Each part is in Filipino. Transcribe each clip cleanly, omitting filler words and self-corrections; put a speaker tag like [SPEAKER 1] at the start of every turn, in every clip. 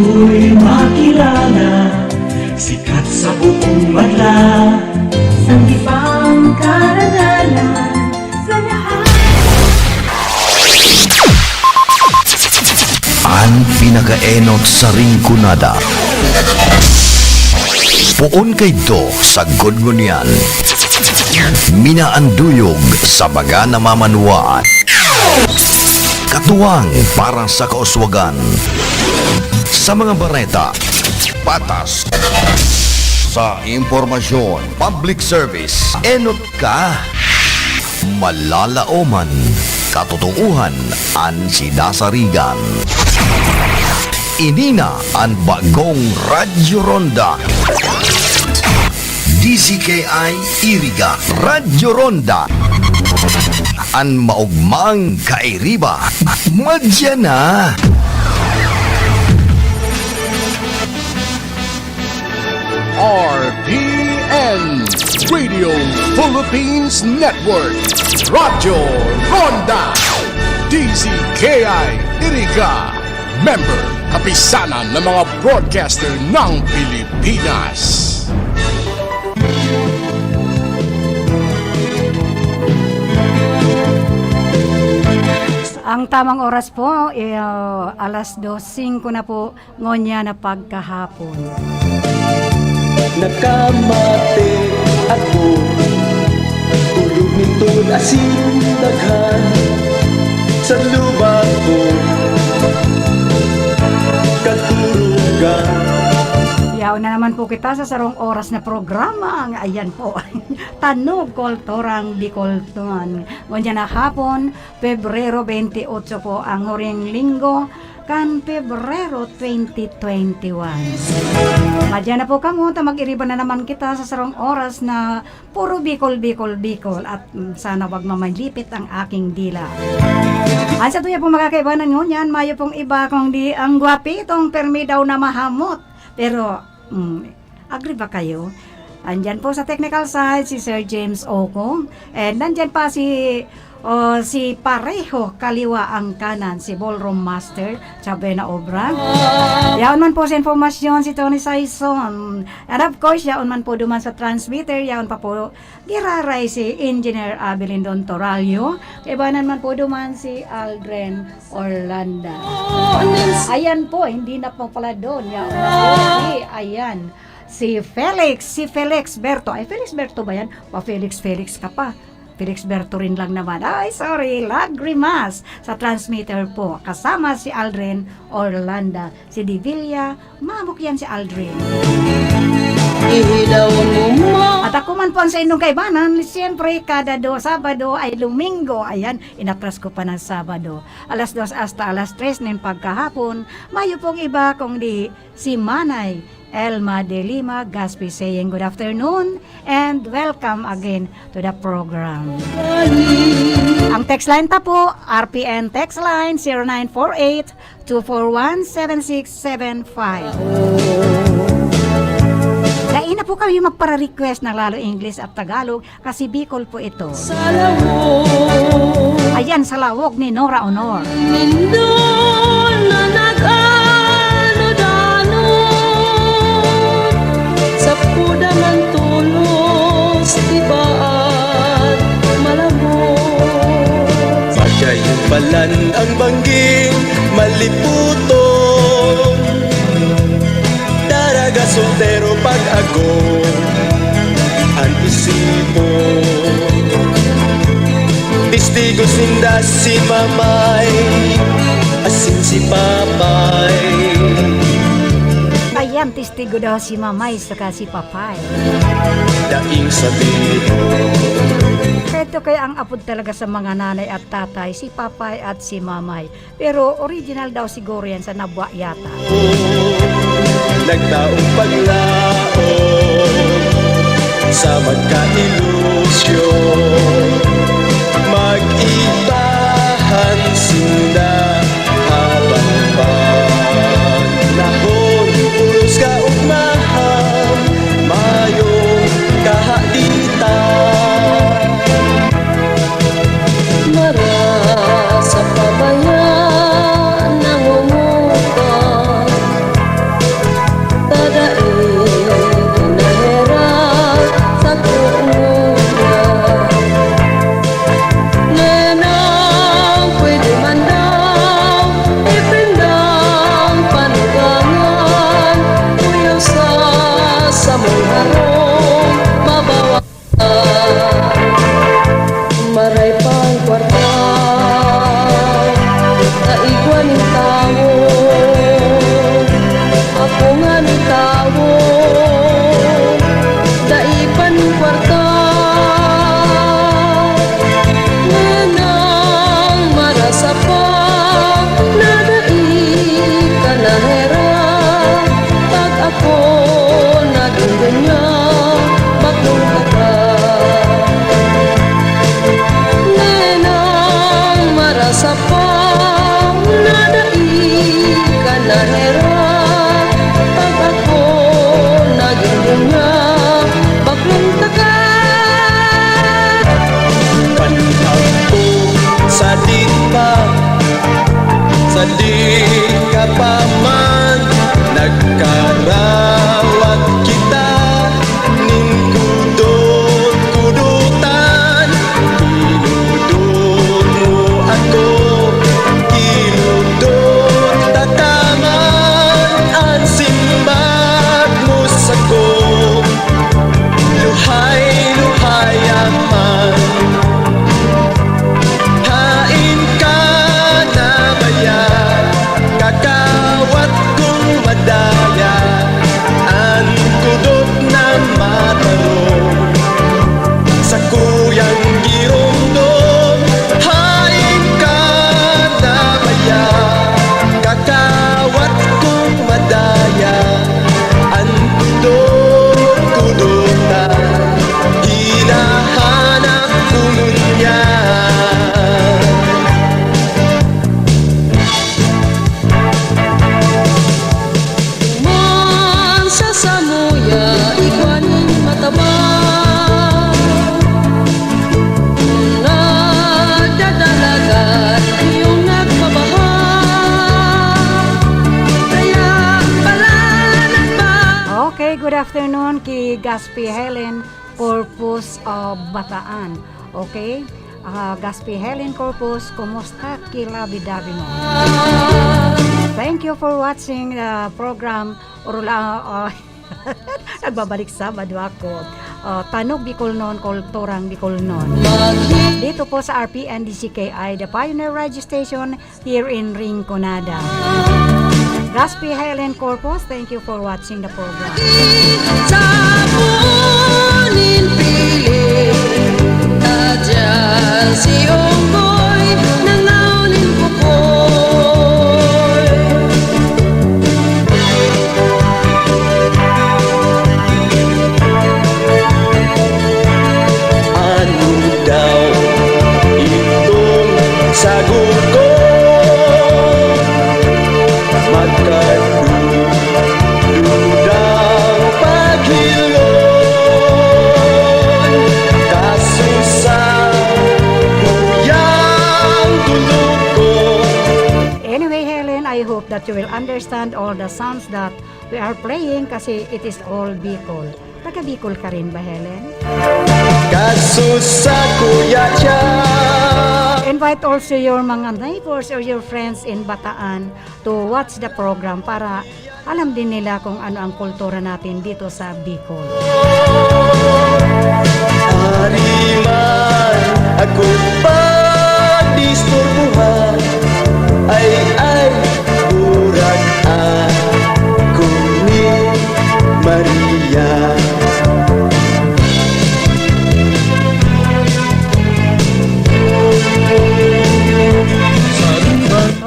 [SPEAKER 1] ko'y makilala, sikat sa buong banla.
[SPEAKER 2] Sanggipang karangalan sa lahat.
[SPEAKER 3] Ang pinakaenot sa ringkunada. Puon kay do sa gudngunyan. Minaanduyog sa baga namamanwaan. Katuwang para sa kauswagan. Sa mga bareta, patas. Sa impormasyon, public service, enot ka. Malalaoman, katotohuan, ang sinasarigan. Inina ang bagong Radyo Ronda. DZKI Iriga Radyo Ronda. Ang maugmang kairiba. Madya na.
[SPEAKER 4] RPN Radio Philippines Network Radyo Ronda DZKI Iriga Member Kapisanan ng mga broadcaster ng Pilipinas.
[SPEAKER 5] Ang tamang oras po, alas 2:05 na po, ngonya na pagkahapon.
[SPEAKER 6] Nakamate ako, tulog nito'y asinaghan sa lubak ko, katurugan.
[SPEAKER 5] Yaon na naman po kita sa sarong oras na programa. Ayan po, Tanog Kulturang Bicolton. Ngonya na hapon, Pebrero 28 po ang huring linggo, kan Pebrero 2021. Madyan na po kamo, mag-iriba na naman kita sa sarong oras na puro Bicol at sana wag mamalipit ang aking dila. Ang sa tuya pong makakaibanan ngunyan, mayo pong iba kung di ang gwapitong permi daw na mahamot. Pero, agree ba kayo? Andyan po sa technical side si Sir James Oko, and nandyan pa si Pareho kaliwa ang kanan, si Ballroom Master Chabena Obra. Yaon man po sa informasyon si Tony Saison, and of course yaon man po duman sa transmitter, yaon pa po giraray si Engineer Abelindon Toralio, ibanan man po duman si Aldren Orlando. Ayan po, hindi na po pala doon, yaon na po ayan si Felix Berto. Ay, Felix Berto ba yan? Felix ka pa. Felix Berto rin lang naman. Ay, sorry, Lagrimas sa transmitter po. Kasama si Aldrin Orlando. Si Divilla, mamok yan si Aldrin. At ako man po sa inyong kaibanan, siyempre kada Sabado ay Domingo. Ayan, inatras ko pa ng Sabado. Alas 2 hasta alas 3 ng pagkahapon. Mayo pong iba kung di si Manay Elma de Lima Gaspi saying good afternoon and welcome again to the program. Ang text line ta po, RPN text line 0948-241-7675. Dahil na po kami magpara-request ng lalo English at Tagalog kasi Bicol po ito. Ayan, sa lawog ni Nora Honor.
[SPEAKER 6] Balan ang bangging maliputon, daraga soltero pag-ago ang isipon. Tistigo sinda si mamay, asin si papay.
[SPEAKER 5] Ayan, testigo daw si mamay saka si papay.
[SPEAKER 6] Daing sabihin,
[SPEAKER 5] ito kaya ang apod talaga sa mga nanay at tatay, si papay at si mamay. Pero original daw siguro yan sa Nabwa yata.
[SPEAKER 6] Nagtaong paglaon sa magka-ilusyon, mag-ibahan sinda habang panahon. Puros ka ugmahan, mayong kahaditan. Mara sa pabayan ng umupan,
[SPEAKER 5] good afternoon kay Gaspi Helen Corpus of Bataan. Okay? Gaspi Helen Corpus, kumusta kilabi-dabi mo? Thank you for watching the program. Nagbabalik Sabado ako. Tanog Bicol noon, Kulturang Bicol noon. Dito po sa RPN DCKI, the Pioneer Radio Station here in Rinconada. Gaspi Helen Corpus, thank you for watching the program.
[SPEAKER 7] Sabunin pilit Adyan siyong ko'y nangaunin ko ko'y
[SPEAKER 6] Ano daw itong sagot ko? Magkadudang paghilon Kasusa kuyang tulog ko.
[SPEAKER 5] Anyway, Helen, I hope that you will understand all the sounds that we are playing kasi it is all Bicol. Taga Bicol ka rin ba, Helen?
[SPEAKER 6] Kasusa kuya siya.
[SPEAKER 5] Invite also your mga neighbors or your friends in Bataan to watch the program para alam din nila kung ano ang kultura natin dito sa Bicol.
[SPEAKER 6] Hariman ako pagdisturbuhan ay burak ako ni Maria.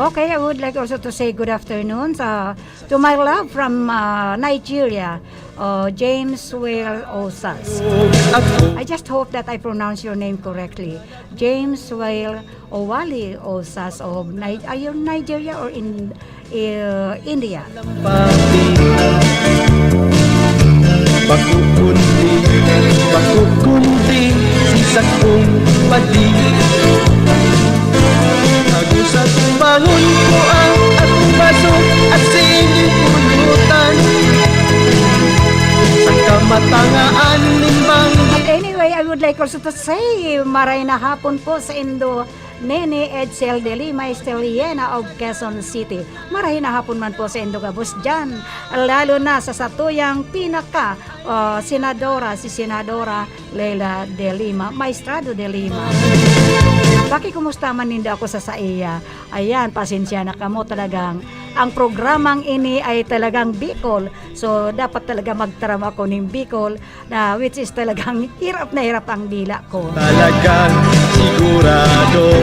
[SPEAKER 5] Okay, I would like also to say good afternoon to my love from Nigeria, James Will Osas. I just hope that I pronounce your name correctly. James Will Owali Osas of are you Nigeria or in India?
[SPEAKER 6] Pakukunti sa kong padi. Sa tumbangon ko ang atong baso at singing pulutan sa kamatangaan nimbang.
[SPEAKER 5] Anyway, I would like also to say maray na hapon po sa Indo Nene Edsel de Lima Esteliena of Quezon City. Maray na hapon man po sa Indo Gabos dyan, lalo na sa satuyang pinaka senadora, si Senadora Leila de Lima, Maestrado de Lima. Kumusta man hindi ako sa iya. Ayan, pasensya na kamo talagang. Ang programang ini ay talagang Bicol. So, dapat talaga magtarama ko ng Bicol na which is talagang hirap na hirap ang dila ko.
[SPEAKER 6] Talagang sigurado.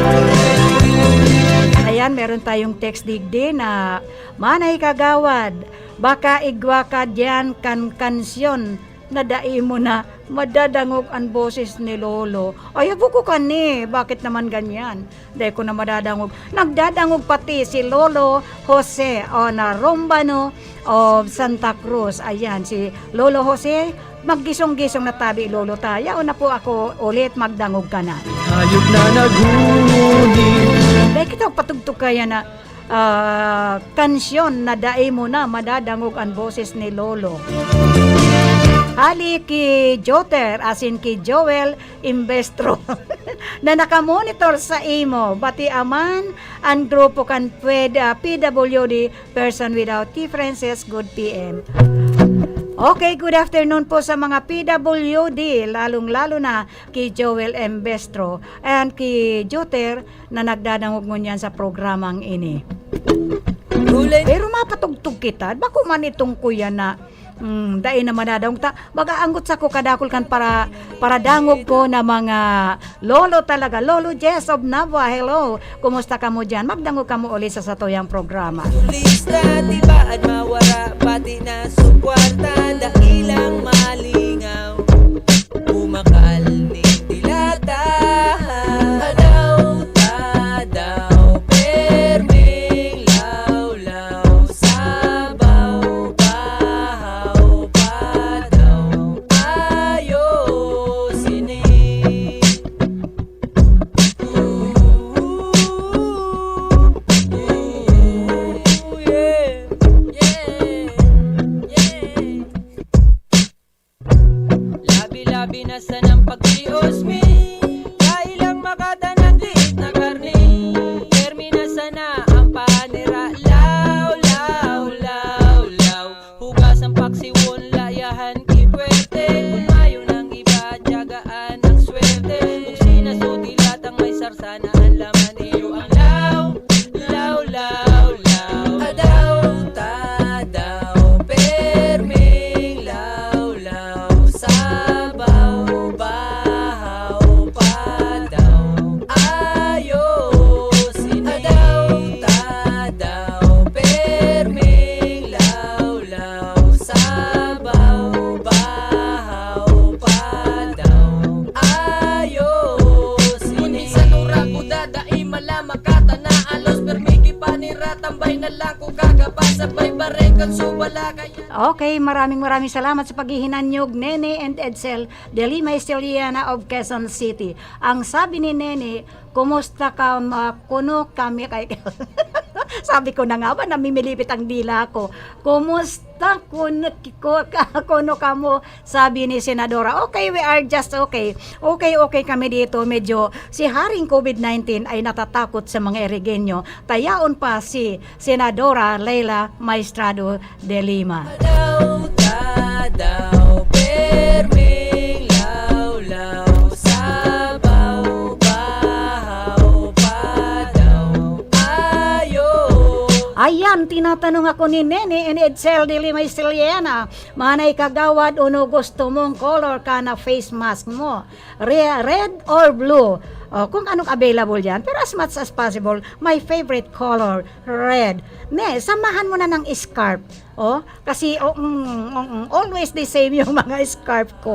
[SPEAKER 5] Ayan, meron tayong text digdi na manay kagawad, baka igwa ka diyan kan kansyon na dai mo na madadangog ang boses ni Lolo. Ay, buko ka ni. Bakit naman ganyan? Dahil ko na madadangog. Nagdadangog pati si Lolo Jose na Rombano of Santa Cruz. Ayan, si Lolo Jose, maggisong-gisong na tabi Lolo tayo. Na po ako ulit, magdangog ka na.
[SPEAKER 6] Hayop na nagunin.
[SPEAKER 5] Dahil kita patugtog kaya na kansyon na dai mo na madadangog ang boses ni Lolo. Hali ki Joter, asin ki Joel Imbestro na nakamonitor sa imo. Bati aman ang grupo kan PWD, Person Without Differences, good PM. Okay, good afternoon po sa mga PWD, lalong-lalo na ki Joel Imbestro and ki Joter na nagdadangog mo niyan sa programang ini. Pero mapatugtog kita, bako man itong kuya na dahil na manadang ta mag-aanggot sa ko kadakol kan para dangog ko na mga lolo talaga. Lolo Jess of Nava, hello, kumusta ka mo dyan? Magdangog ka mo ulit sa satuyang programa.
[SPEAKER 7] Lista diba at mawara pati na sukwarta dakilang malingaw umakal ni dilata adaw tadaw perming lawlaw sabaw bahaw padaw ayo sini yeah yeah yeah Terminasan ng pag-iosmi, kailang makata ng liit na karni. Terminasan na ang panira, law, law, law, law. Hugas ang paksiwon, layahan, kipwerte. Kung mayo ng iba, tiyagaan ang swerte. Kung sinasudilat ang may sarsana, ang laman iyo ang law, law, law, law. Adaw, tadaw, perming, law, law. Sabaw, bahaw, padaw, ayosin. Adaw, tadaw, perming, law, law. Sabaw, bahaw, padaw, ayosin. Kung minsan ura ko dadai malamakata na alos permigi panira tambay na lang ko kakapasabay barekan subala kaya.
[SPEAKER 5] Okay, maraming salamat sa paghihinanyog Nene and Edsel de Lima Esteliana of Quezon City. Ang sabi ni Nene, kumusta ka kuno kami kay sabi ko na nga ba, namimilipit ang dila ko. Kumusta kuno kamo, sabi ni Senadora. Okay, we are just okay. Okay kami dito. Medyo si Haring COVID-19 ay natatakot sa mga Erigenyo. Tayaon pa si Senadora Leila Maestrado de Lima.
[SPEAKER 7] Daw, tadaw, perming, law, law. Sabaw, bahaw, padaw, ayo.
[SPEAKER 5] Ayan, tinatanong ako ni Nene and Edsel de Lima Esteliana, manay kagawad uno gusto mong color ka na face mask mo? Red or blue? Kung anong available yan, pero as much as possible, my favorite color, red. Ne, samahan mo na ng scarf. Kasi always the same yung mga scarf ko.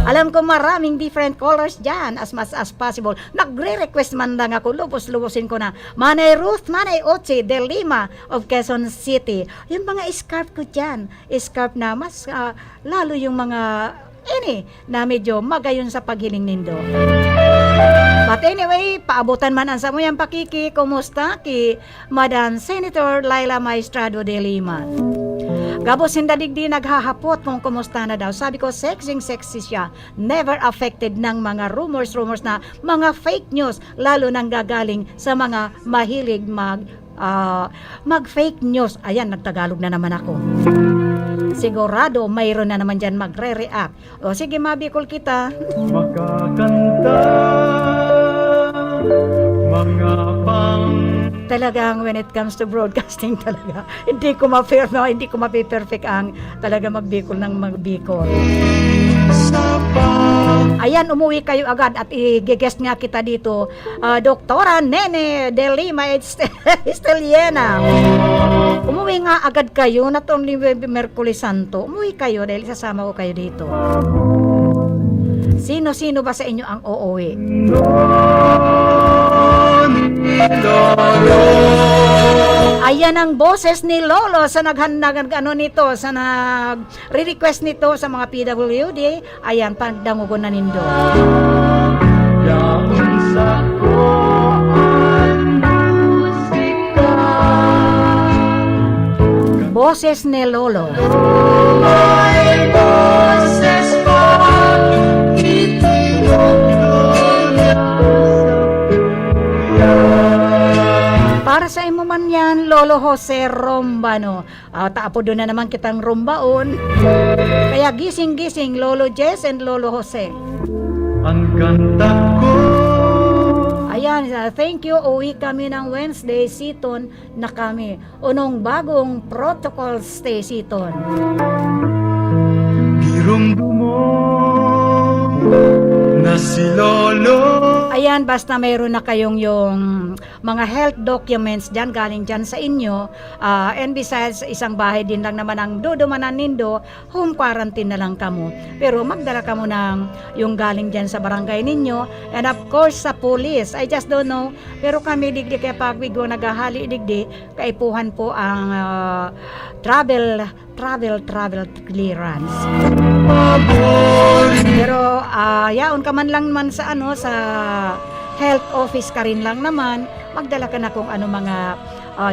[SPEAKER 5] Alam ko maraming different colors dyan, as much as possible. Nagre-request man lang ako, lubos-lubosin ko na. Manay Ruth, Manay Ochi de Lima of Quezon City. Yung mga scarf ko dyan, scarf na mas lalo yung mga na medyo magayon sa paghiling nindo. But anyway, paabutan man ang samuyang pakiki, kumusta ki Madam Senator Leila Maestrado de Lima. Gabos hindadigdi naghahapot kung kumusta na daw. Sabi ko, sexy siya. Never affected ng mga rumors na mga fake news, lalo nang gagaling sa mga mahilig mag-fake news. Ayan, nagtagalog na naman ako. Sigurado mayroon na naman dyan magre-react. O sige, mabikol kita.
[SPEAKER 6] Makakanta mga
[SPEAKER 5] Talagang when it comes to broadcasting talaga, hindi ko mapi-perfect ang talaga magbikol ng magbikol. Ayan, umuwi kayo agad at i-guest nga kita dito, Doktora Nene de Lima Esteliana. Umuwi nga agad kayo, not only Merkulis Santo, umuwi kayo dahil sasama ko kayo dito. Sino ba sa inyo ang uuwi? Ayan ang boses ni Lolo sa sa nag-request nito sa mga PWD. Ayan, pagdangugon na nindo. Boses ni Lolo. Para sa imo man yan, Lolo Jose Rombano. Taapo doon na naman kitang rumbaon. Kaya gising-gising, Lolo Jess and Lolo Jose.
[SPEAKER 6] Ang ganda ko.
[SPEAKER 5] Ayan, thank you. Uwi kami ng Wednesday, Seaton na kami. Unong bagong protocol stay Seaton.
[SPEAKER 6] Birong mo na si Lolo.
[SPEAKER 5] Ayan, basta mayroon na kayong yung mga health documents dyan, galing dyan sa inyo. And besides, isang bahay din lang naman ang dudumanan nindo, home quarantine na lang kamo. Pero magdala kamo ng yung galing dyan sa barangay ninyo. And of course, sa police. I just don't know. Pero kami digdi kaya pagwigo nagahali digdi, kaipuhan po ang travel clearance. Pero yaon ka man lang man sa sa health office ka rin lang naman, magdala ka na kung ano mga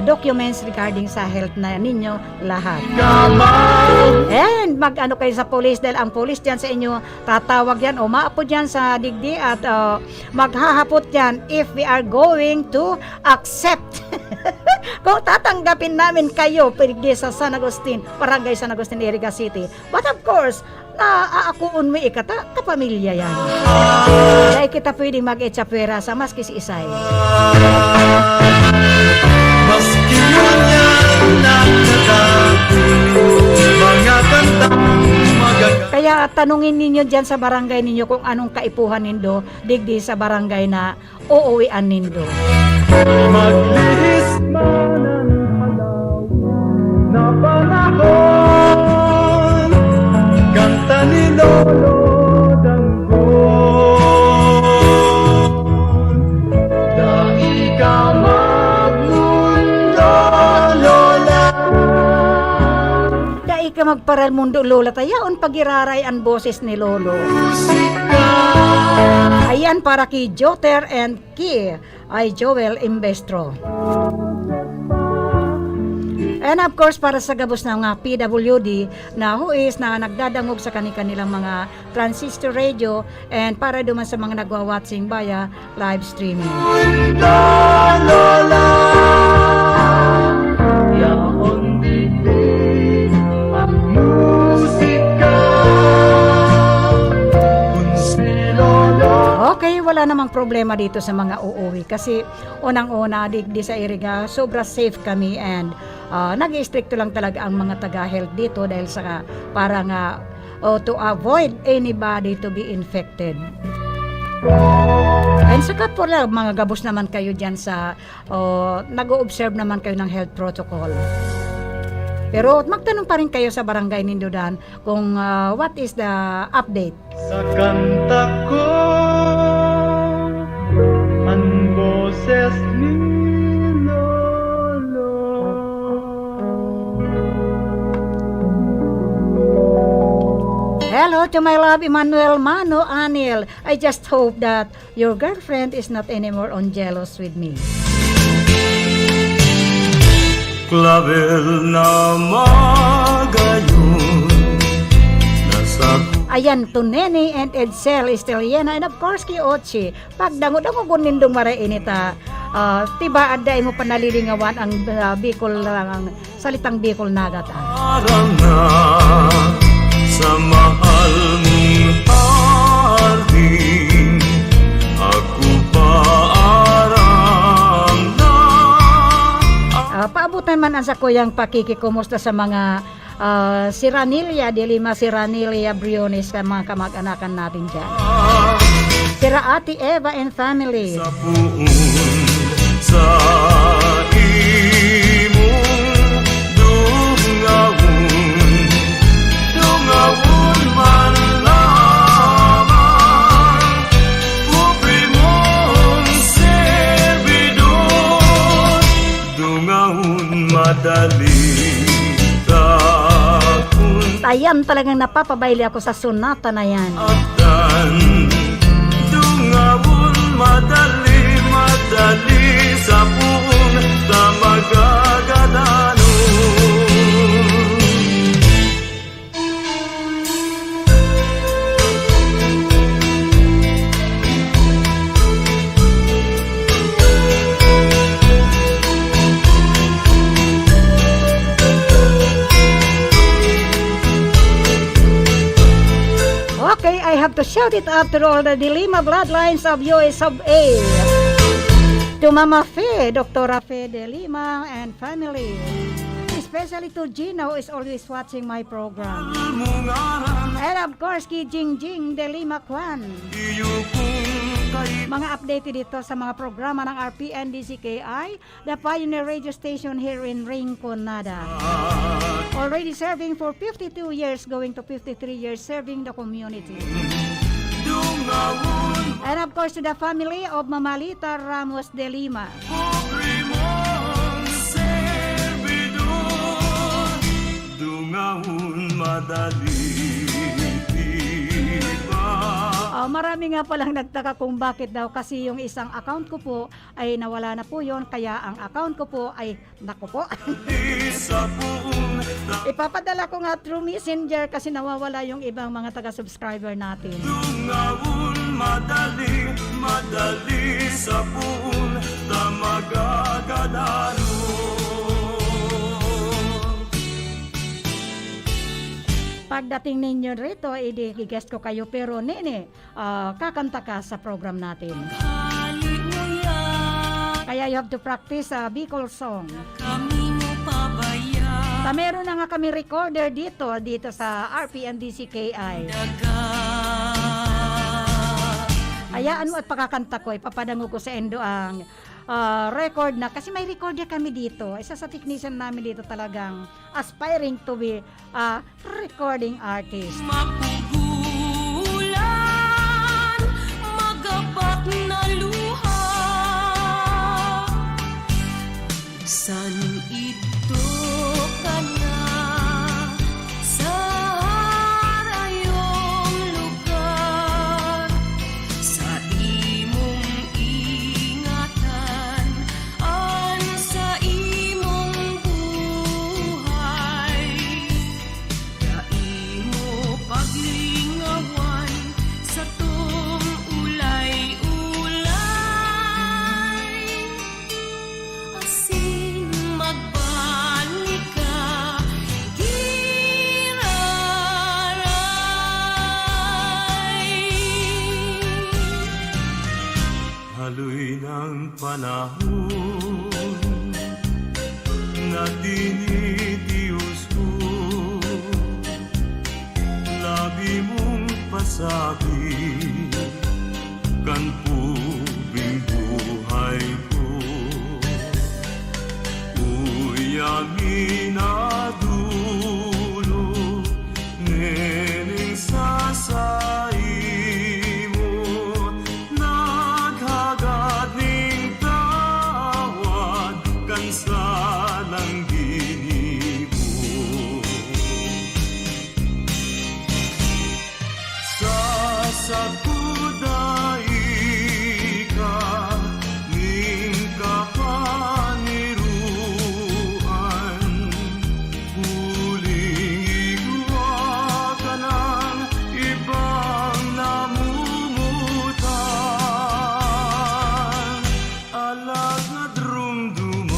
[SPEAKER 5] documents regarding sa health na ninyo lahat. And mag-ano kayo sa police dahil ang police dyan sa inyo tatawag yan o maapod yan sa digdi at maghahapot yan if we are going to accept kung tatanggapin namin kayo pergi sa San Agustin, Barangay San Agustin, Iriga City. But of course, aakuon mo ikata, kapamilya yan. Dahil kita pwedeng mag-echapwera sa maski si Isay.
[SPEAKER 6] Maski yun yan nakakapulong mga kantang magagaling.
[SPEAKER 5] Kaya tanungin ninyo dyan sa barangay ninyo kung anong kaipuhan nindo digdi sa barangay na uuwian nindo.
[SPEAKER 6] Maglihis man ang halaw na panahon, kanta ni Lolo Danggon. Dahil ka magmundo, Lola.
[SPEAKER 5] Dahil ka magparal mundo, Lola, tayaon pagiraray ang boses ni Lolo. Ayan para kay Joter and Ki ay Joel Imbestro. And of course, para sa gabos ng mga PWD na huis na nagdadangog sa kanilang mga transistor radio and para duman sa mga nagwa-watching via live streaming.
[SPEAKER 6] Lola, yaon bibig ang musika. Kung si Lola
[SPEAKER 5] Okay, wala namang problema dito sa mga uuwi kasi unang-una digdi sa Iriga, sobra safe kami and nag-istrikto lang talaga ang mga taga-health dito dahil sa para nga to avoid anybody to be infected. And saka po lang, mga gabos naman kayo dyan sa nag-o-observe naman kayo ng health protocol. Pero magtanong pa rin kayo sa barangay Nindodan kung what is the update.
[SPEAKER 6] sa kanta ko, ang boses ni Lolo.
[SPEAKER 5] Hello to my love Emmanuel Mano Anil. I just hope that your girlfriend is not anymore on jealous with me.
[SPEAKER 6] Clavel na magayon, nasa
[SPEAKER 5] Ayan, to Nene and Edsel Esteliana and of course ki Ochi. Pagdango-dango nindong maray inita. Tiba aday mo panalilingawan ang Bicol ang salitang Bicol nagatan.
[SPEAKER 6] parang na sa mahal mong ating ako parang na.
[SPEAKER 5] Paabutan man ang sa kuyang pakikikumusta sa mga si Ranilla de Lima, si Ranilla Briones, sa mga kamag-anakan natin dyan. Sira Ate Eva and family.
[SPEAKER 6] Sa puon sa imong dungawon man lamang, kupri mong servidor, dungawon madali takon
[SPEAKER 5] Ayan, talagang napapabayli ako sa sonata na yan.
[SPEAKER 6] atan, dungawon madali sa puon sa magagadano.
[SPEAKER 5] Okay, I have to shout it out to all the Dilima bloodlines of US of A. To Mama Fe, Dr. Fe de Lima and family. Especially to Gina who is always watching my program. And of course, kay Jingjing de Lima Kwan. Mga update dito sa mga programa ng RPN DCKI, the pioneer radio station here in Rincon, Nada. Already serving for 52 years, going to 53 years, serving the community. And of course to the family of Mamalita Ramos de Lima. Marami nga palang nagtaka kung bakit daw kasi yung isang account ko po ay nawala na po yon, kaya ang account ko po ay naku po. Ipapadala ko nga through Messenger kasi nawawala yung ibang mga taga-subscriber natin.
[SPEAKER 1] Madali sa puun na magagadalo.
[SPEAKER 5] Pagdating ninyo rito, i-guest ko kayo, pero nene, kakanta ka sa program natin. Kaya you have to practice Bicol song. Meron na nga kami recorder dito sa RPNDCKI. Hayaan mo at pagkakanta ko, ipapadango ko sa Endo ang record na, kasi may recorder kami dito. Isa sa technician namin dito talagang aspiring to be a recording artist.
[SPEAKER 2] Mapugulan, magapat na luha. San ito ka na sa harayong lugar, sa imong ingatan, an sa imong buhay, da imo paglingawan sa tong ulay-ulay. Asin magbalik ka, giraray.
[SPEAKER 1] Haloy ng panahon na dinidiyos ko, labi mong pasabi kan pubing buhay ko. Uyami na dulo, nening sasay mo, naghagad ning tawad kan salang ginibo. Sasaguday ka ning kapaniruan, huling igwa ka ng ibang namumutan. Alagad rumduman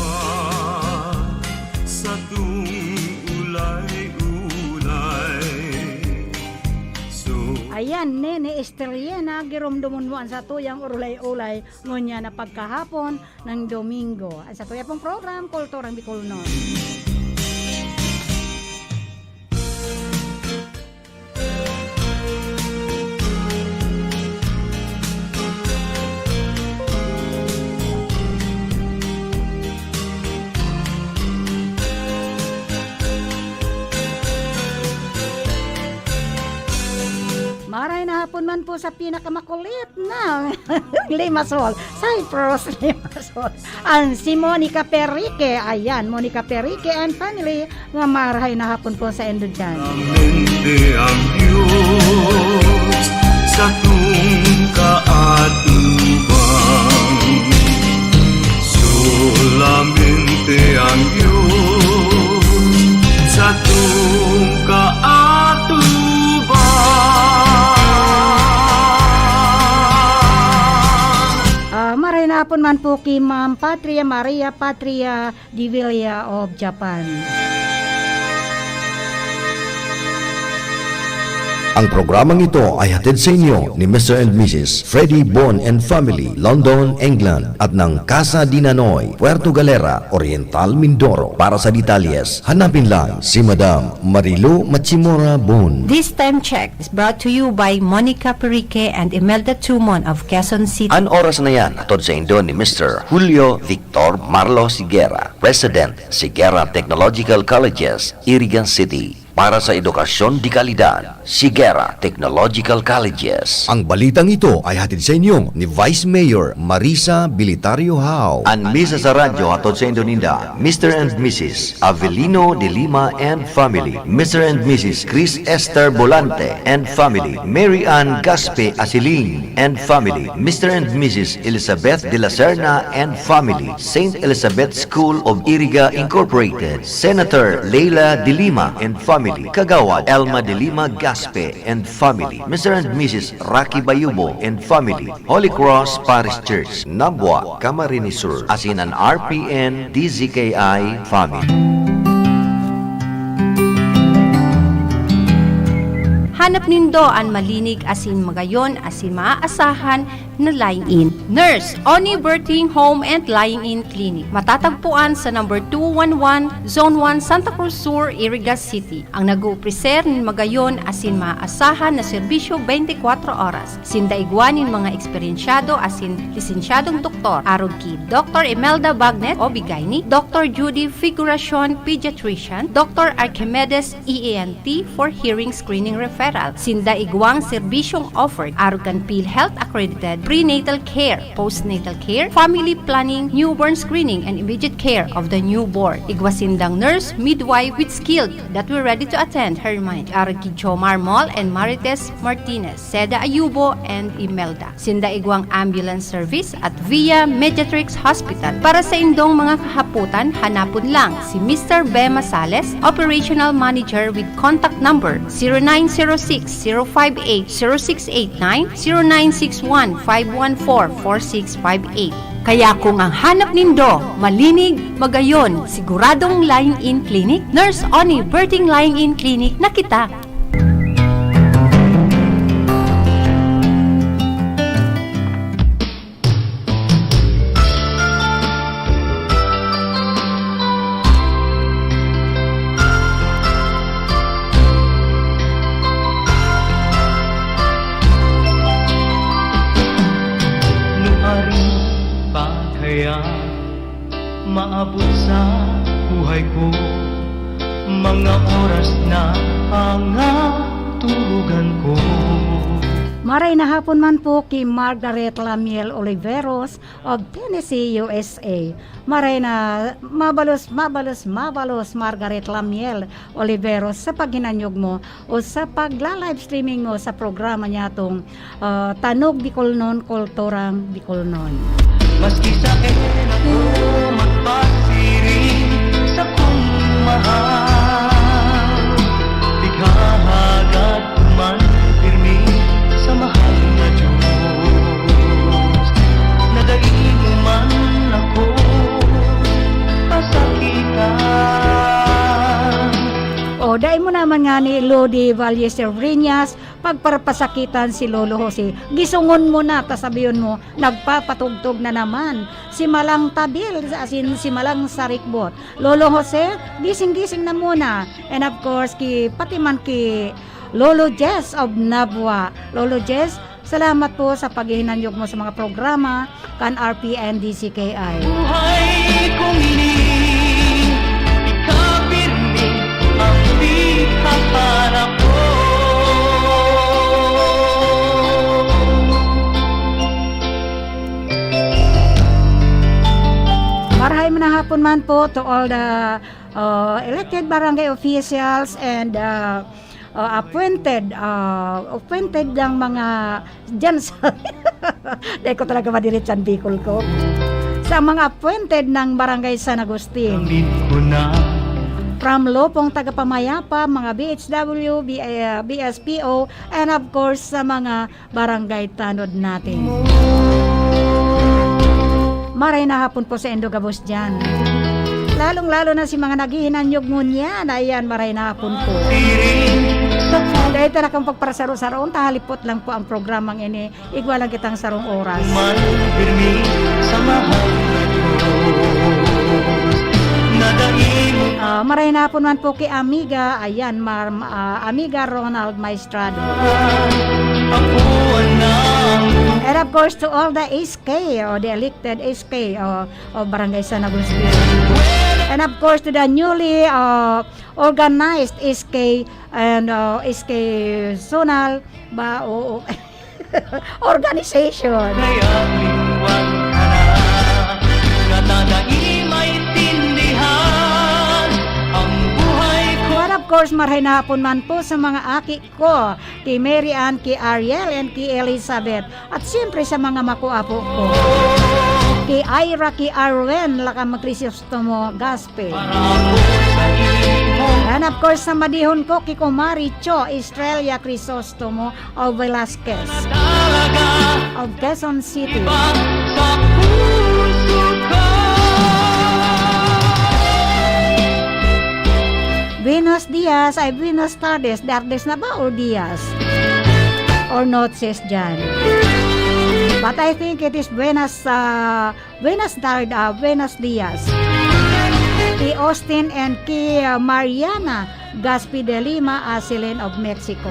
[SPEAKER 1] sa tung ulay-ulay.
[SPEAKER 5] Ayan, nene, Esteriana, girumdumon mo ang sa tuyang urulay-ulay ngunya na pagkahapon ng Domingo. Ang sa tuyang pong program, Kulturang Bicolnon. Maray na hapon man po sa pinakamakulit na Limassol, Cyprus Limassol. Ang si Monica Perique, ayan, Monica Perique and family, nga maray na hapon po sa Endo dyan.
[SPEAKER 1] Mente ang Diyos sa tung kaatubang. Solamente ang Diyos sa tung kaatubang.
[SPEAKER 5] Maray na hapon man po kay Ma'am Patria Maria Patria Di Villa of Japan.
[SPEAKER 3] Ang programang ito ay hatid sa inyo ni Mr. and Mrs. Freddie Bon and Family, London, England, at ng Casa Dinanoy, Puerto Galera, Oriental, Mindoro. Para sa detalles, hanapin lang si Madam Marilu Machimora Bon.
[SPEAKER 8] This time check is brought to you by Monica Perique and Imelda Tumon of Quezon City.
[SPEAKER 3] An oras na yan, hatod sa inyo ni Mr. Julio Victor Marlo Sigera, President, Sigera Technological Colleges, Irigan City. para sa edukasyon di kalidad, Sigera Technological Colleges. Ang balitang ito ay hatid sa inyo ni Vice Mayor Marisa Bilitario Hao. Ang misa sa radyo hatod sa Indonesia, Mr. and Mrs. Avelino de Lima and family, Mr. and Mrs. Chris Esther Bolante and family, Mary Ann Gaspe Asiling and family, Mr. and Mrs. Elizabeth de la Serna and family, St. Elizabeth School of Iriga Incorporated, Senator Leila de Lima and family, Kagawad Elma de Lima Gaspe and family, Mr. and Mrs. Rocky Bayubo and family, Holy Cross Parish Church, Nabwa, Camarines Sur, as in an RPN DZKI family.
[SPEAKER 8] Hanap nindo ang malinig asin magayon asin maaasahan na lying-in. Nurse, Oni Birthing Home and Lying-in Clinic. Matatagpuan sa number 211, Zone 1, Santa Cruz Sur, Iriga City. Ang nag-upreser ng magayon asin maaasahan na serbisyo 24 oras. Sindaigwanin mga eksperyensyado asin lisensyadong doktor. Arog ki Dr. Imelda Bagnet o Bigayni, Dr. Judy Figuracion, Pediatrician, Dr. Archimedes EANT for Hearing Screening Referral. Sindaigwang serbisyong offered. Arugan PhilHealth accredited prenatal care, postnatal care, family planning, newborn screening, and immediate care of the newborn. Igwasindang nurse, midwife with skilled that we're ready to attend her mind. Aragi Jomar Mall and Marites Martinez, Seda Ayubo, and Imelda. Sindaigwang ambulance service at via Mediatrix Hospital. Para sa indong mga kahaputan, hanapon lang si Mr. Bema Sales, Operational Manager with contact number 0906-058-0689, 0961-514-4658. Kaya kung ang hanap nindo, malinig, magayon, siguradong lying-in clinic, Nurse Oni Birthing Lying-in Clinic na kita.
[SPEAKER 6] Maabot sa buhay ko mga oras na pangaturugan ko.
[SPEAKER 5] Maray na hapon man po kay Margaret Lamiel Oliveros of Tennessee, USA. Maray na mabalos Margaret Lamiel Oliveros sa paghinanyog mo o sa pagla-live streaming mo sa programa niya tong Tanog Bicolnon, Kulturang Bicolnon.
[SPEAKER 6] Maski sa ako magpasiring sa kong mahal, ikahagat man pirmi sa mahal na Diyos. Nadaing man ako pasakitan.
[SPEAKER 5] O, dahil mo naman nga ni Lodi Valles Riñas, pagparpasakitan si Lolo Jose. Gisungon mo na, tasabiyon mo, nagpapatugtog na naman. Si Malang Tabil, asin si Malang Sarikbot. Lolo Jose, gising-gising na muna. And of course, pati man ki Lolo Jess of Nabwa. Lolo Jess, salamat po sa paghihinanyog mo sa mga programa kan RPN DCKI.
[SPEAKER 6] Buhay kong ini, ikapirmi ang di kaparap ko.
[SPEAKER 5] Marahay manahapon man po to all the elected barangay officials and appointed ng mga dyan sa dahil ko talaga madiritsan Bicol ko sa mga appointed ng barangay San Agustin.
[SPEAKER 6] Kamit ko na
[SPEAKER 5] From Lopong Tagapamayapa, mga BHW, BSPO, and of course sa mga barangay tanod natin. Maray na hapon po sa Endogabos dyan. Lalong-lalo na si mga naghihinanyog mo niyan. Ayan, maray na hapon po. Dahil ito na kang pagparasaro-saroon, tahalipot lang po ang programang ini. Igwa lang kitang sarong oras.
[SPEAKER 6] man pirmi sa mahal na Diyos. Nadaing
[SPEAKER 5] Maray na hapon man po kay Amiga. Ayan, Amiga Ronald Maestrado.
[SPEAKER 6] ako ang
[SPEAKER 5] And of course to all the SK or the elected SK o Barangay San Agustin. And of course, to the newly organized SK and SK Zonal organization.
[SPEAKER 6] Kaya lingwan ka na, katadai maintindihan ang buhay ko.
[SPEAKER 5] And of course, marahay na hapon man po sa mga aki ko, kay Mary Ann, kay Ariel, and kay Elizabeth. At siyempre sa mga makuapo ko, kay Ira, kay Arwen, lakam Crisostomo Gaspe.
[SPEAKER 6] Para ako sa imo,
[SPEAKER 5] And of course, sa madihon ko, kay Kumari Cho, Estrella Crisostomo of Velasquez,
[SPEAKER 6] talaga
[SPEAKER 5] of Quezon City.
[SPEAKER 6] ba sa puso ko?
[SPEAKER 5] Buenos dias, ay buenas tardes, dardes na ba or dias? Or noches dyan? But I think it is buenas dias. Kay Austin and kay Mariana Gaspi de Lima, Asilen of Mexico.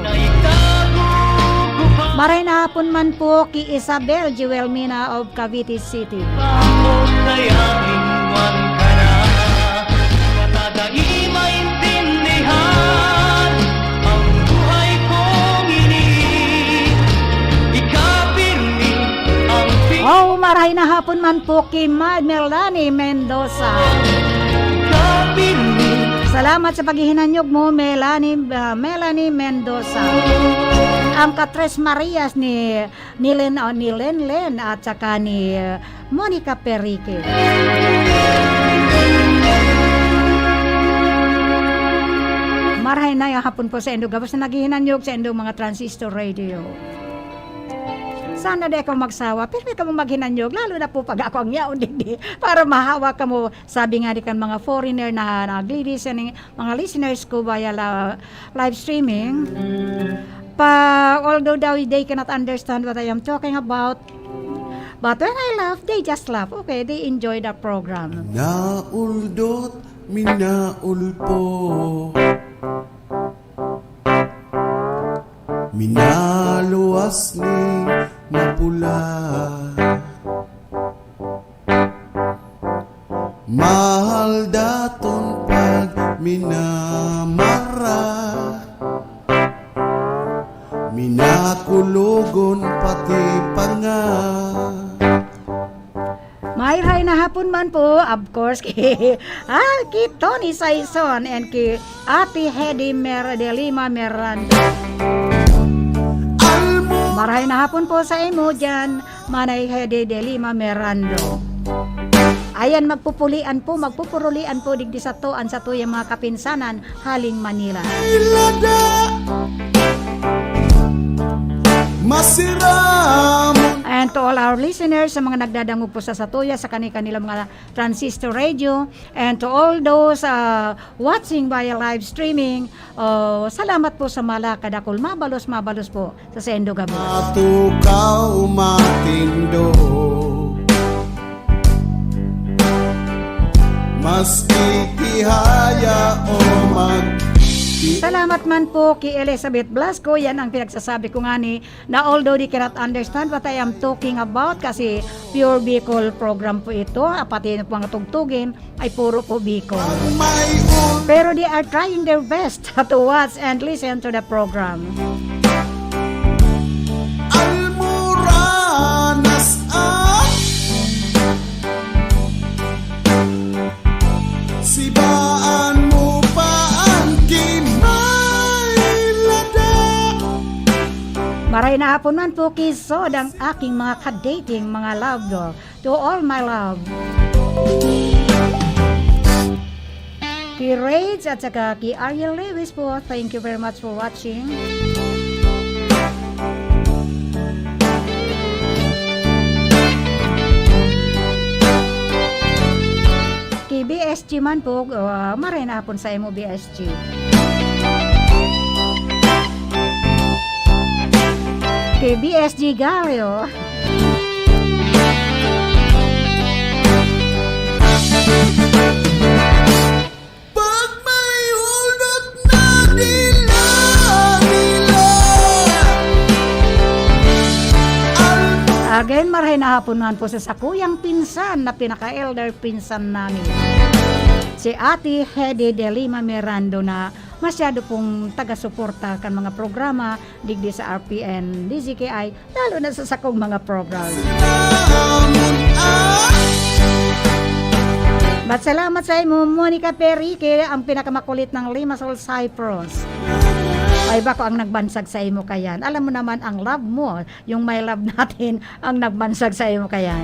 [SPEAKER 5] Maray na hapon man po kay Isabel Jewelmina of Cavite City.
[SPEAKER 6] Bakit kaya lingwan ka na, katadai maintindihan ang buhay kong ini, ikapirmi ang
[SPEAKER 5] Oh, maray na hapon man po kay Melanie Mendoza.
[SPEAKER 6] ikapirmi.
[SPEAKER 5] Salamat sa paghihinanyog mo, Melanie Mendoza. Ang Katres Marias ni Len at saka ni Monica Perique. Marahay na yung hapon po sa Indo Gabos na naghihinanyog sa Indo mga transistor radio. Sana di ako magsawa, pero ka mo maghinanyog, lalo na po pag ako ang yaon hindi, para mahawa ka mo, sabi nga di kan mga foreigner na nag-listening, mga listeners ko via live streaming, although they cannot understand what I am talking about, but when I laugh, they just laugh. Okay, they enjoy the program.
[SPEAKER 1] Nauldot, minaulpo. Minaluwas ni mapula. Mahal daton pag minamara. Minakulugon pati panga.
[SPEAKER 5] Mayray na hapon man po, of course, kay Tony Saison and kay Ate Hedy de Lima Miranda. Maray na hapon po sa imo dyan, Manay Hedy de Lima Mirando. Ayan, magpupurulian po digdi sa tuan sa tuyang mga kapinsanan, haling Manila.
[SPEAKER 1] Masiram.
[SPEAKER 5] And to all our listeners, sa mga nagdadangog po sa Satuya, sa kanilang mga transistor radio, and to all those watching via live streaming, salamat po sa malakad akol. Mabalos po sa Sendo Gabos.
[SPEAKER 1] Matukaw matindo. Mas itihaya o
[SPEAKER 5] Salamat man po kay Elizabeth Blasco. Yan ang pinagsasabi ko nga ni na although they cannot understand what I am talking about kasi pure Bicol program po ito, pati po ang tugtugin ay puro po Bicol. Pero they are trying their best to watch and listen to the program.
[SPEAKER 1] Almoranas sibaan mo pa ang kimailada.
[SPEAKER 5] Maray na hapon man po kisod ang aking mga ka-dating mga love girl. To all my love. Kay Rage at saka kay Ariel Lewis po. Thank you very much for watching. Kay BSG man po, maray na hapon sa imo BSG. Kay BSG Galio.
[SPEAKER 1] Pag may ulat na nila
[SPEAKER 5] Again, maray na hapon man po sa sakuyang pinsan na pinaka-elder pinsan namin. si Ate Hedy de Lima Mirando na masyado pong taga-suporta kan mga programa digdi sa RPN DZKI, lalo na sa sakong mga program. But salamat sa imo, Monica Perique, ang pinakamakulit ng Limassol Cyprus. Ay bako ang nagbansag sa imo kayan. Alam mo naman ang love mo, yung my love natin ang nagbansag sa imo kayan.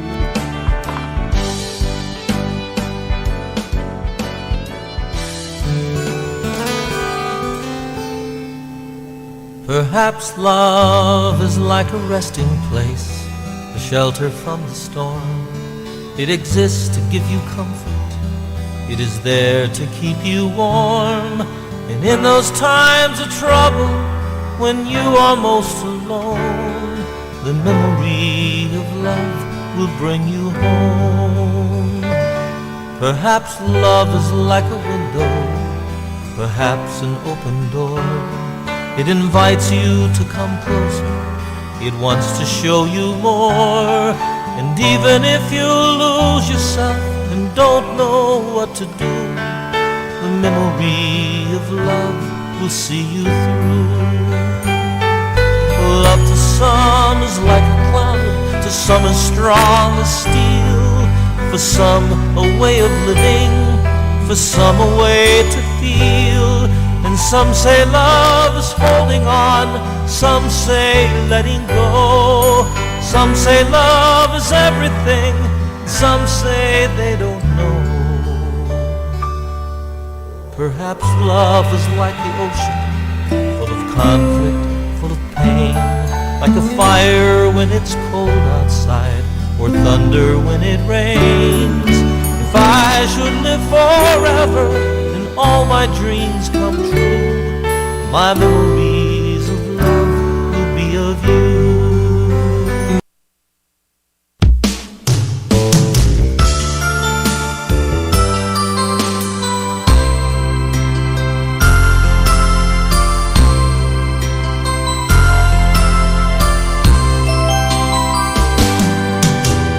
[SPEAKER 6] Perhaps love is like a resting place, a shelter from the storm. It exists to give you comfort. It is there to keep you warm. And in those times of trouble, when you are most alone, the memory of love will bring you home. Perhaps love is like a window, perhaps an open door. It invites you to come closer. It wants to show you more. And even if you lose yourself and don't know what to do, the memory of love will see you through. Love to some is like a cloud, to some as strong as steel. For some a way of living, for some a way to feel. And some say love is holding on, some say letting go. Some say love is everything, some say they don't know. Perhaps love is like the ocean, full of conflict, full of pain. Like a fire when it's cold outside, or thunder when it rains. If I should live forever, all my dreams come true. My memories of love will be of you.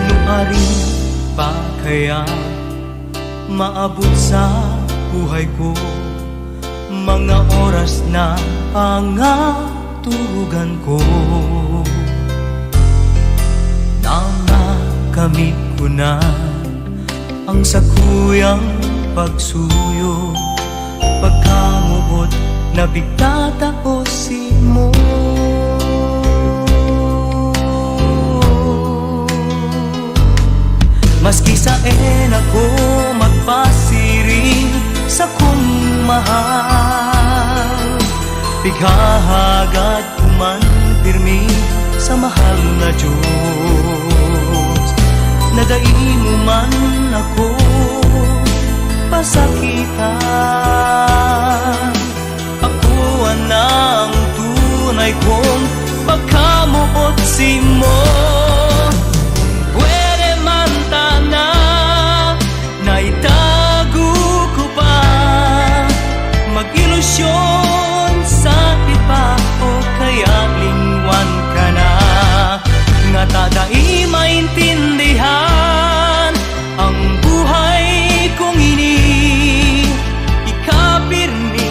[SPEAKER 9] Nuari pa kaya maabot sa buhay ko, mga oras na pangaturugan ko, namakamit ko na ang sakuyang pagsuyo, pagkamubot na bigtataosin mo. Maski sa ako magpasiring sa kong mahal, bighahagat kuman pirmi sa mahal na Diyos. Nadai mo man ako pasakitan, ako ang tunay kong pagkamuot si mo. Pwede man tana na itago ko pa, mag-ilusyon sa iba o kaya lingwan ka na. Nga tadai maintindihan ang buhay kong ini, ikapirmi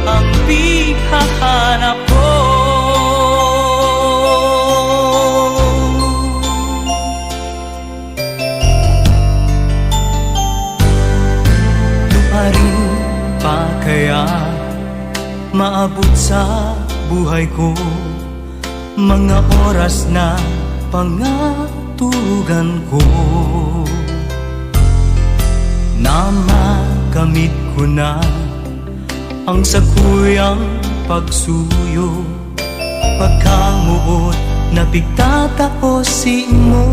[SPEAKER 9] ang pighahanap ko. Kaya maabot sa buhay ko, mga oras na pangaturugan ko, na makamit ko na ang sakuyang pagsuyo, pagkamuot na pigtataosin mo.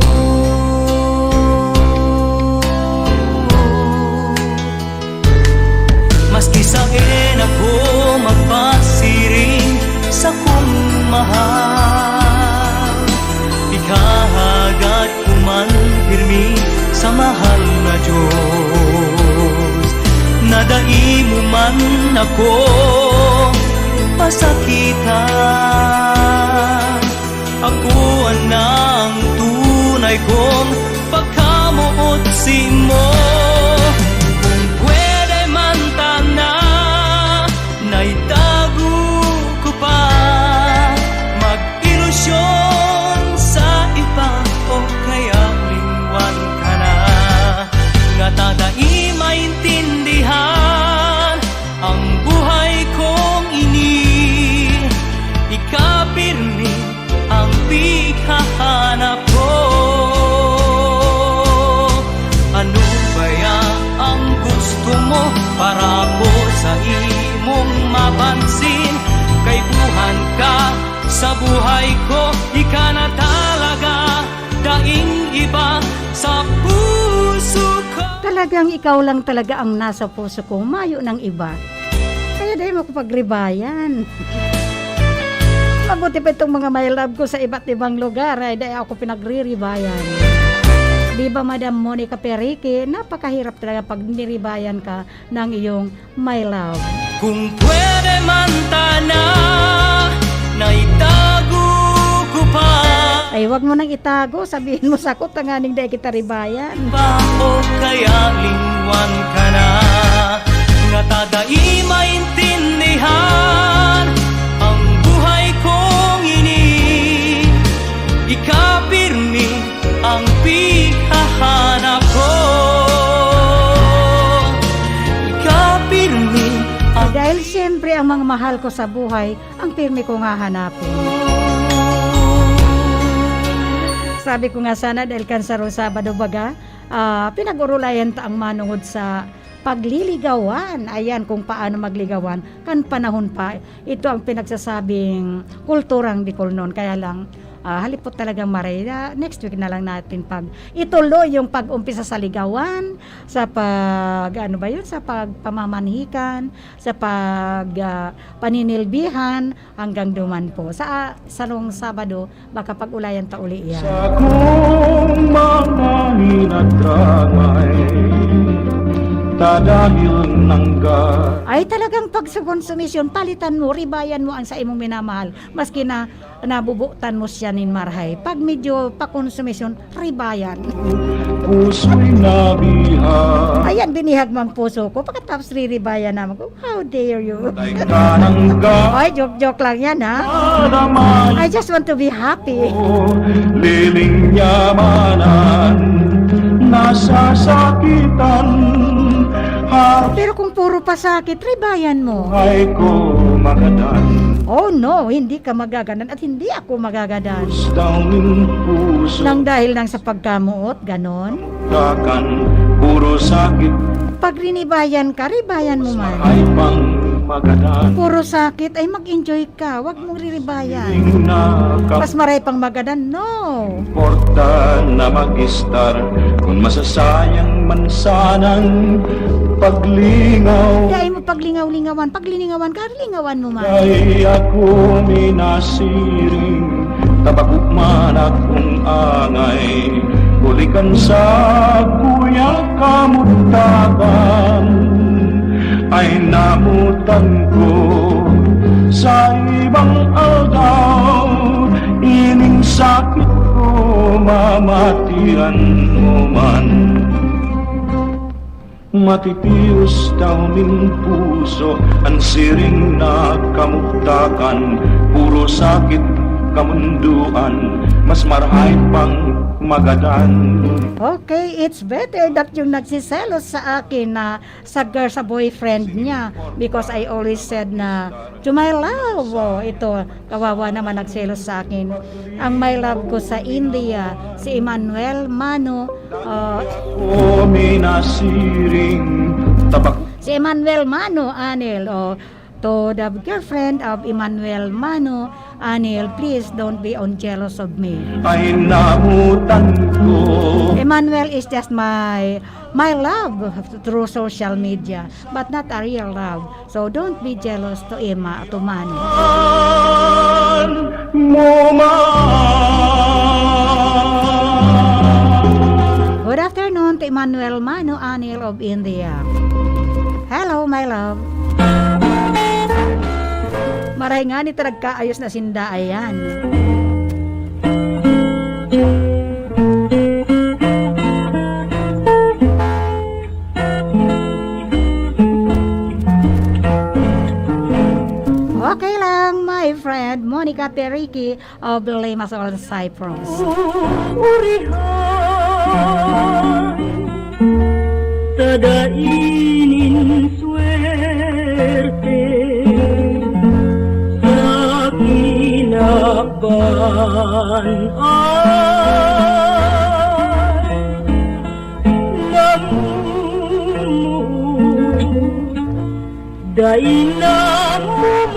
[SPEAKER 9] Maski sa ako magpasiring sa kong mahal, ikahagat kuman pirmi sa mahal na Diyos. Nadai mo man ako pasakitan, ako ang tunay kong pagkamuot si mo. Kung pwede Itago ko pa mag-ilusyon sa iba o kaya lingwan ka na. Nga tadai maintindihan ang buhay kong ini. Ikapirmi ang paghahanap ko. Ano kaya ang gusto mo para ko sa imong mapansin? Kay buhan ka sa buhay ko, ika na talaga, daing iba sa puso ko.
[SPEAKER 5] Talagang ikaw lang talaga ang nasa puso ko, mayo ng iba. Kaya dahil mo ko pagribayan. Mabuti pa itong mga my love ko sa iba't ibang lugar ay dahil ako pinagriribayan. Di ba Madam Monica Perique, napakahirap talaga pag niribayan ka ng iyong my love.
[SPEAKER 9] Kung pwede man tana na itago ko pa
[SPEAKER 5] Ay wag mo nang itago, sabihin mo sakot ang aning dahil kita ribayan.
[SPEAKER 9] ba o kaya lingwan ka na. Nga tadai maintindihan ang buhay kong ini. Ikapirmi ang paghahanap ko. Ikapirmi ang
[SPEAKER 5] Dahil siyempre ang mga mahal ko sa buhay, ang pirmi ko nga hanapin. Sabi ko nga sana dahil kansaro Sabado baga, pinag-urulayan ta ang manungod sa pagliligawan. Ayan kung paano magligawan kan panahon pa. Ito ang pinagsasabing kulturang Bicol noon. Kaya lang halipot talagang maray. Next week na lang natin pag ituloy yung pag-umpisa sa ligawan, sa pag ano ba yun, sa pagpamamanhikan, sa pag paninilbihan hanggang duman po. Sa sarong Sabado baka pag-ulayan ta uli yan.
[SPEAKER 10] Sa kong mga hinagdamay, dahil nangga.
[SPEAKER 5] Ay talagang pag sa konsumisyon, palitan mo, ribayan mo ang sa imong minamahal. Maski na nabubutan mo siya nin marhay. Pag medyo pakonsumisyon, ribayan.
[SPEAKER 10] Puso'y nabiha.
[SPEAKER 5] Ayan, binihag mang puso ko. Pagkatapos riribayan naman ko, how dare you?
[SPEAKER 10] Ay kanangga.
[SPEAKER 5] Ay, joke lang yan ha.
[SPEAKER 10] Adamay
[SPEAKER 5] I just want to be happy.
[SPEAKER 10] ko, liling yamanan, nasasakitan.
[SPEAKER 5] Pero kung puro pasakit, ribayan mo.
[SPEAKER 10] Ay ko magadan.
[SPEAKER 5] Oh no, hindi ka magagadan at hindi ako magagadan.
[SPEAKER 10] Gustawin puso.
[SPEAKER 5] Nang dahil lang sa pagkamuot, ganon.
[SPEAKER 10] Kakan, puro sakit.
[SPEAKER 5] Pag rinibayan ka, ribayan mo man.
[SPEAKER 10] Ay pang magadan.
[SPEAKER 5] Puro sakit, ay mag-enjoy ka. Huwag mong riribayan.
[SPEAKER 10] Ing
[SPEAKER 5] Mas maray pang magadan, no.
[SPEAKER 10] Porta na mag-istar kung masasayang man sanang paglingaw.
[SPEAKER 5] Dahil mo paglingaw-lingawan. Pagliningawan ka, lingawan mo man.
[SPEAKER 10] Ay ako minasiring, tabagukman akong angay. Bulikan sa kuya kamutakan, ay namutan ko sa ibang aldaw. Ining sakit ko mamatian mo man. Matitius daw ning puso, ang siring na kamuktakan. Puro sakit kamunduan, mas marhay pang magadan.
[SPEAKER 5] Okay, it's better that yung nagsiselos sa akin na sa boyfriend niya. Because I always said na, to my love, ito, kawawa naman nagselos sa akin. Ang my love ko sa India, si Emmanuel Mano,
[SPEAKER 10] O minasiring, tabak
[SPEAKER 5] si Emmanuel Mano, Anil, to the girlfriend of Emmanuel Mano, Anil, please don't be on jealous of me.
[SPEAKER 10] ay namutan ko.
[SPEAKER 5] Emmanuel is just my love through social media, but not a real love. So don't be jealous to Emma, to Mano.
[SPEAKER 10] Mo man.
[SPEAKER 5] Good afternoon to Emmanuel Mano, Anil of India. Hello, my love. Maray nga ni nagkaayos na sinda ayan. Okay lang, my friend, Monica Periki of Limassol, Cyprus.
[SPEAKER 10] Tadainin swerte sa kinakban ay namumut dahil namumutan.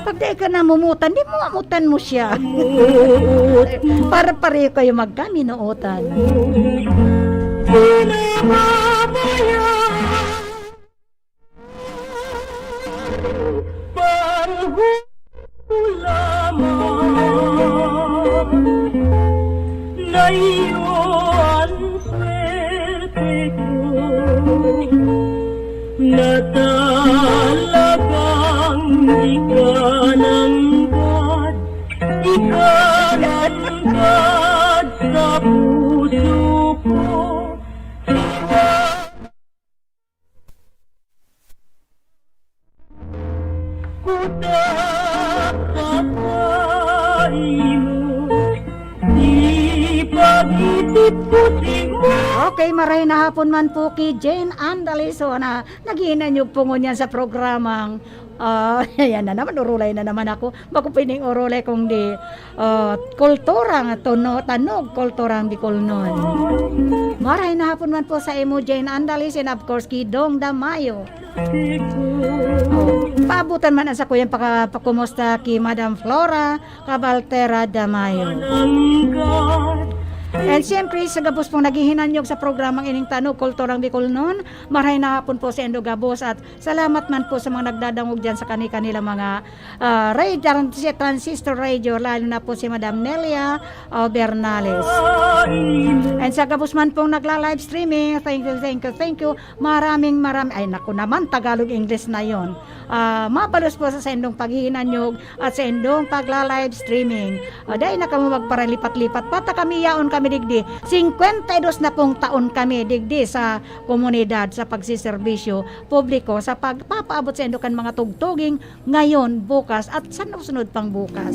[SPEAKER 5] Pag di ka namumutan, di mo amutan mo siya. Para pareho kayo magkaminuutan.
[SPEAKER 10] Na iyon swerte ko na talagang ikananggad sa puso ko.
[SPEAKER 5] Okay, maray na hapon man po kay Jane Andaliso na naghihinan yung pungon yan sa programang yan na naman, urulay na naman ako. Bago pining urulay kung di kulturang tanog, kulturang Bicolnon. Maray na hapon man po sa imo Jane Andalis and of course kay Dong Damayo. Paabutan man sa kuyang pakumusta kay Madam Flora Cabaltera Damayo. And siyempre, sa gabos pong naghihinanyog sa programang ining Tanog, Kulturang Bicolnon, maray na hapon po sa Endo Gabos at salamat man po sa mga nagdadangog dyan sa kanila mga transistor radio, lalo na po si Madam Nelia Bernales. And sa gabos man pong nagla-live streaming, thank you. Maraming, ay naku naman, Tagalog-English na yon. Mapalos po sa sendong paghihinanyog at sa endong pagla-live streaming. Dahil na kami magparalipat-lipat, pata kami yaon kami digdi. 52 na pong taon kami digdi sa komunidad sa pagsiservisyo publiko sa pagpapaabot sa endokan mga tugtuging ngayon, bukas at sa sunod pang bukas.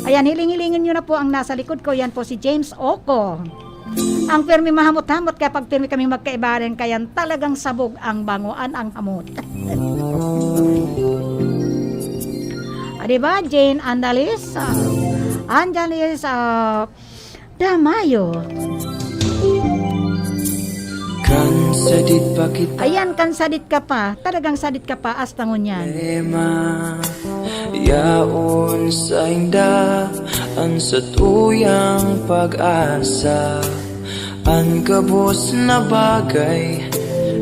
[SPEAKER 5] Ayan, hiling-hilingin nyo na po ang nasa likod ko. Yan po si James Oko. Ang pirmi mahamot-hamot kaya pag pirmi kami magkaibaran kaya talagang sabog ang banguan ang hamot. Diba, Jane Andalis? Andalis Damayo. Ayan, sadit ka pa. Talagang sadit ka pa. Astangon yan.
[SPEAKER 11] Yaon sa hindaan sa tuyang pag-asa. Ang kabos na bagay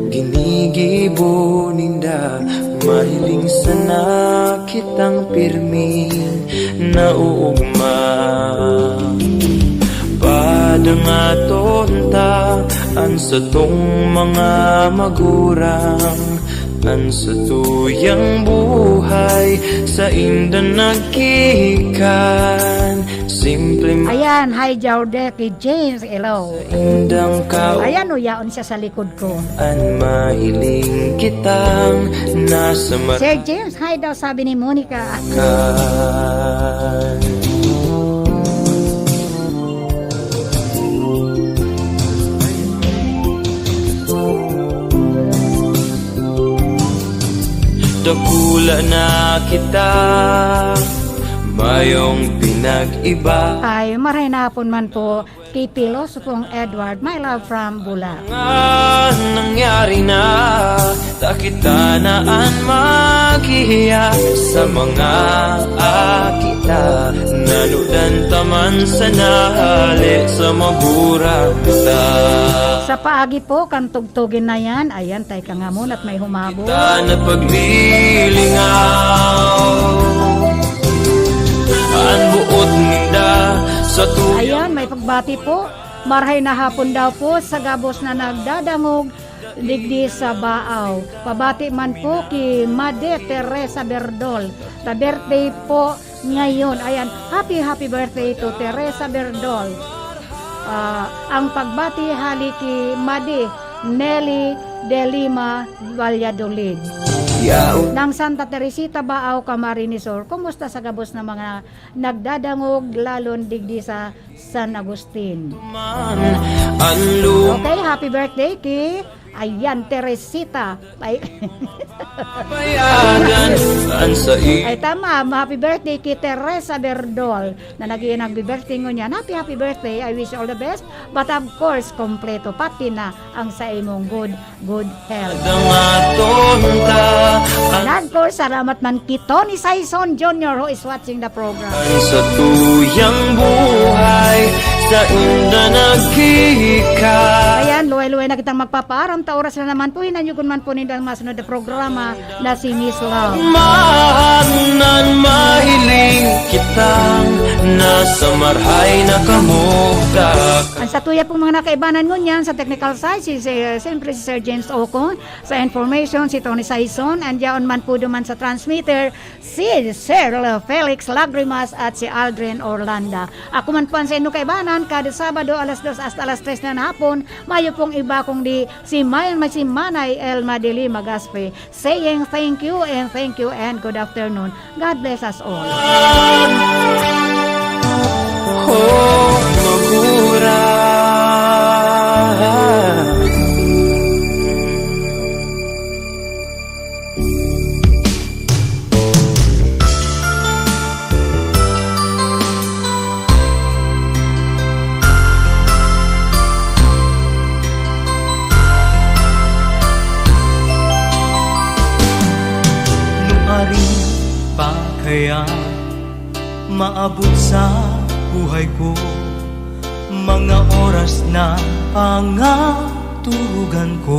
[SPEAKER 11] ginigibo ninda. Mahiling sana kitang pirmin na uugma. Padangaton ta an sa tong mga magurang, an sa tuyang buhay sa inda nagkikan. Simple.
[SPEAKER 5] Ayan, hi Jaude kay James, hello.
[SPEAKER 11] Indang ka.
[SPEAKER 5] Ayan, yaon siya sa likod ko.
[SPEAKER 11] An mahiling kitang nasa
[SPEAKER 5] Sir James, hi daw sabi ni Monica.
[SPEAKER 11] Dakula na kita, mayong pinag-iba.
[SPEAKER 5] Ay, maray na hapon man po kay Pilosopong Edward, my love from Bulac.
[SPEAKER 11] Nangyari na, takita naan maghihiya sa mga akita. Naludan taman sa nahali sa maburata.
[SPEAKER 5] Sa paagi po, kang tugtugin na yan. Ayan, tay ka nga muna at may humabol.
[SPEAKER 11] Ta na paglilingaw, ang buot ninda sa tuyang.
[SPEAKER 5] Ayan, may pagbati po. Marhay na hapon daw po sa gabos na nagdadangog digdi sa Baaw. Pabati man po kay Made Teresa Berdol. Ta birthday po ngayon. Ayan, happy birthday to Teresa Berdol. Ang pagbati hali kay Made Nelly de Lima Valladolid.
[SPEAKER 11] yaon
[SPEAKER 5] ng Santa Teresita Baaw, Camarines Sur. Kumusta sa gabos na mga nagdadangog lalon digdi sa San Agustin?
[SPEAKER 11] man ang
[SPEAKER 5] Okay, happy birthday ki ayan Teresita. Ay,
[SPEAKER 11] lumayagan Saan sa
[SPEAKER 5] ay tama, happy birthday ki Teresa Berdol na nag-birthday ngo niyan. Happy birthday. I wish you all the best. But of course, kompleto pati na ang sa imong good health.
[SPEAKER 11] iyaton ta
[SPEAKER 5] And of course, salamat man ki Tony Saison Jr. who is watching the program.
[SPEAKER 11] sa tuyang buhay sa inda nagkika
[SPEAKER 5] Ayan, luway-luway na kitang magpapaaram. Ta oras na naman po, hinanyugon man po ninyo ang masunod na programa na si Miss Love.
[SPEAKER 11] Mahanan mahiling kitang nasa marhay na kamugdak
[SPEAKER 5] Ang sa tuya pong mga nakaibanan ngunyan sa technical side, siyempre si Sir James Ocon. Sa information, si Tony Saison. Andiyan man po duman sa transmitter, si Sir Felix Lagrimas at si Aldrin Orlando. Ako man po ang sa inyo kaibanan, kada Sabado alas 2 hasta alas 3 na hapon, mayo pong iba kong di si Manay Elma Deli Magaspe, saying thank you and good afternoon. God bless us all.
[SPEAKER 11] oh magura
[SPEAKER 9] Nuari pa kaya maabot sa buhay ko mga oras na pangaturugan ko